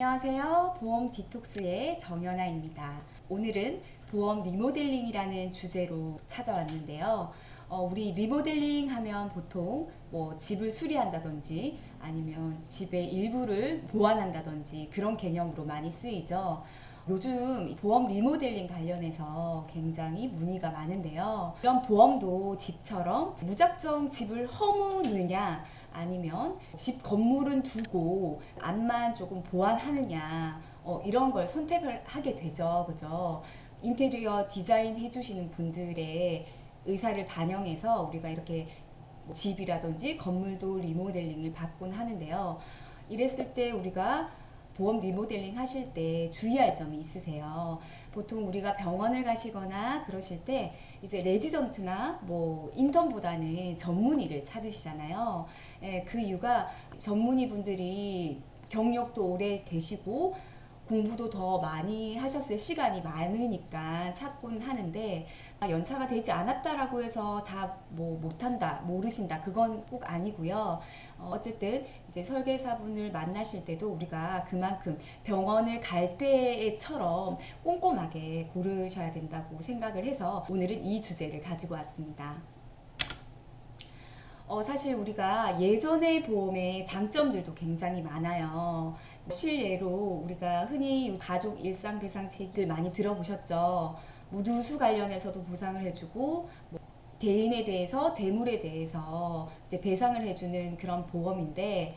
안녕하세요. 보험 디톡스의 정연아입니다. 오늘은 보험 리모델링이라는 주제로 찾아왔는데요. 우리 리모델링 하면 보통 뭐 집을 수리한다든지 아니면 집의 일부를 보완한다든지 그런 개념으로 많이 쓰이죠. 요즘 보험 리모델링 관련해서 굉장히 문의가 많은데요. 이런 보험도 집처럼 무작정 집을 허무느냐 아니면 집 건물은 두고 앞만 조금 보완하느냐 이런 걸 선택을 하게 되죠. 그죠? 인테리어 디자인 해주시는 분들의 의사를 반영해서 우리가 이렇게 집이라든지 건물도 리모델링을 받곤 하는데요. 이랬을 때 우리가 보험 리모델링 하실 때 주의할 점이 있으세요. 보통 우리가 병원을 가시거나 그러실 때 이제 레지던트나 뭐 인턴보다는 전문의를 찾으시잖아요. 예, 그 이유가 전문의 분들이 경력도 오래 되시고 공부도 더 많이 하셨을 시간이 많으니까 찾곤 하는데 연차가 되지 않았다라고 해서 다 뭐 못한다, 모르신다 그건 꼭 아니고요. 어쨌든 이제 설계사분을 만나실 때도 우리가 그만큼 병원을 갈 때처럼 꼼꼼하게 고르셔야 된다고 생각을 해서 오늘은 이 주제를 가지고 왔습니다. 사실 우리가 예전의 보험의 장점들도 굉장히 많아요. 실례로 우리가 흔히 가족 일상 배상책들 많이 들어보셨죠. 뭐 누수 관련해서도 보상을 해주고 뭐 대인에 대해서 대물에 대해서 이제 배상을 해주는 그런 보험인데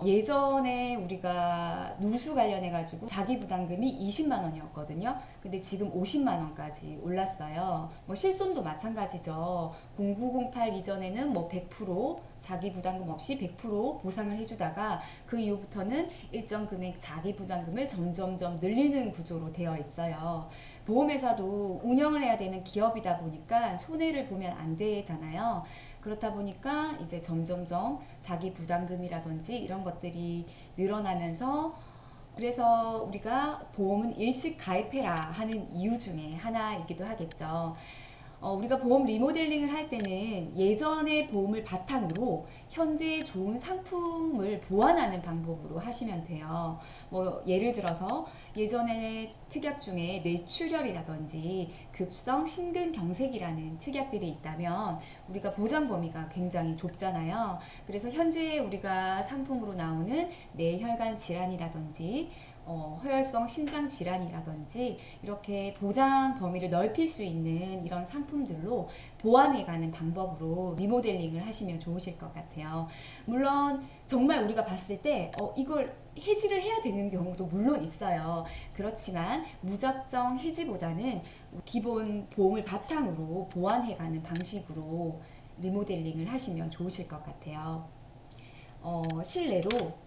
예전에 우리가 누수 관련해 가지고 자기 부담금이 20만 원이었거든요. 근데 지금 50만 원까지 올랐어요. 뭐 실손도 마찬가지죠. 0908 이전에는 뭐 100% 자기 부담금 없이 100% 보상을 해주다가 그 이후부터는 일정 금액 자기 부담금을 점점점 늘리는 구조로 되어 있어요. 보험회사도 운영을 해야 되는 기업이다 보니까 손해를 보면 안 되잖아요. 그렇다 보니까 이제 점점점 자기 부담금이라든지 이런 것들이 늘어나면서 그래서 우리가 보험은 일찍 가입해라 하는 이유 중에 하나이기도 하겠죠. 우리가 보험 리모델링을 할 때는 예전의 보험을 바탕으로 현재 좋은 상품을 보완하는 방법으로 하시면 돼요. 뭐 예를 들어서 예전에 특약 중에 뇌출혈이라든지 급성 심근경색이라는 특약들이 있다면 우리가 보장 범위가 굉장히 좁잖아요. 그래서 현재 우리가 상품으로 나오는 뇌혈관 질환이라든지 허혈성 심장 질환이라든지 이렇게 보장 범위를 넓힐 수 있는 이런 상품들로 보완해가는 방법으로 리모델링을 하시면 좋으실 것 같아요. 물론 정말 우리가 봤을 때 이걸 해지를 해야 되는 경우도 물론 있어요. 그렇지만 무작정 해지보다는 기본 보험을 바탕으로 보완해가는 방식으로 리모델링을 하시면 좋으실 것 같아요. 실례로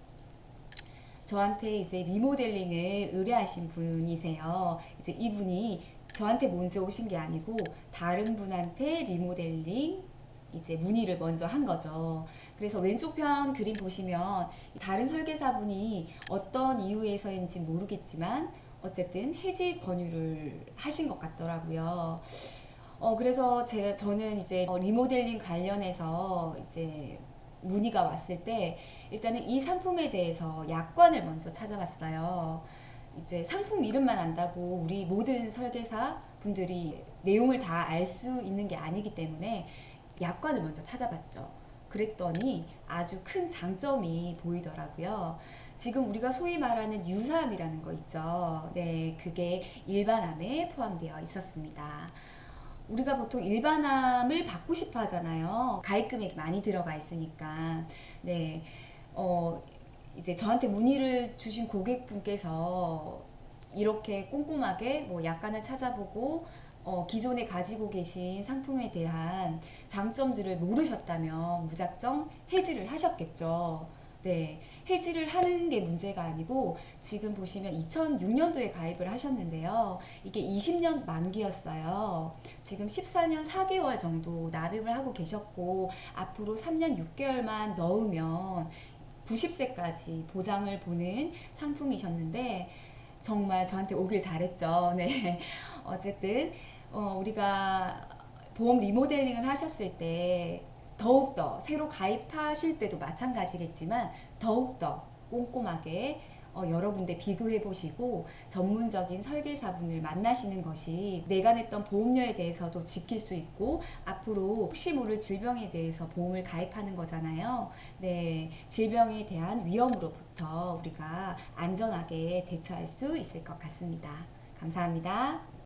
저한테 이제 리모델링을 의뢰하신 분이세요. 이제 이분이 저한테 먼저 오신 게 아니고 다른 분한테 리모델링 이제 문의를 먼저 한 거죠. 그래서 왼쪽 편 그림 보시면 다른 설계사분이 어떤 이유에서인지 모르겠지만 어쨌든 해지 권유를 하신 것 같더라고요. 그래서 저는 이제 리모델링 관련해서 이제 문의가 왔을 때 일단은 이 상품에 대해서 약관을 먼저 찾아봤어요. 이제 상품 이름만 안다고 우리 모든 설계사 분들이 내용을 다 알 수 있는 게 아니기 때문에 약관을 먼저 찾아봤죠. 그랬더니 아주 큰 장점이 보이더라고요. 지금 우리가 소위 말하는 유사암이라는 거 있죠. 네, 그게 일반암에 포함되어 있었습니다. 우리가 보통 일반암을 받고 싶어 하잖아요. 가입 금액이 많이 들어가 있으니까. 네. 이제 저한테 문의를 주신 고객분께서 이렇게 꼼꼼하게 뭐 약관을 찾아보고 기존에 가지고 계신 상품에 대한 장점들을 모르셨다면 무작정 해지를 하셨겠죠. 네, 해지를 하는 게 문제가 아니고 지금 보시면 2006년도에 가입을 하셨는데요. 이게 20년 만기였어요. 지금 14년 4개월 정도 납입을 하고 계셨고 앞으로 3년 6개월만 넣으면 90세까지 보장을 보는 상품이셨는데 정말 저한테 오길 잘했죠. 네. 어쨌든 우리가 보험 리모델링을 하셨을 때 더욱더 새로 가입하실 때도 마찬가지겠지만 더욱더 꼼꼼하게 여러 군데 비교해 보시고 전문적인 설계사분을 만나시는 것이 내가 냈던 보험료에 대해서도 지킬 수 있고 앞으로 혹시 모를 질병에 대해서 보험을 가입하는 거잖아요. 네, 질병에 대한 위험으로부터 우리가 안전하게 대처할 수 있을 것 같습니다. 감사합니다.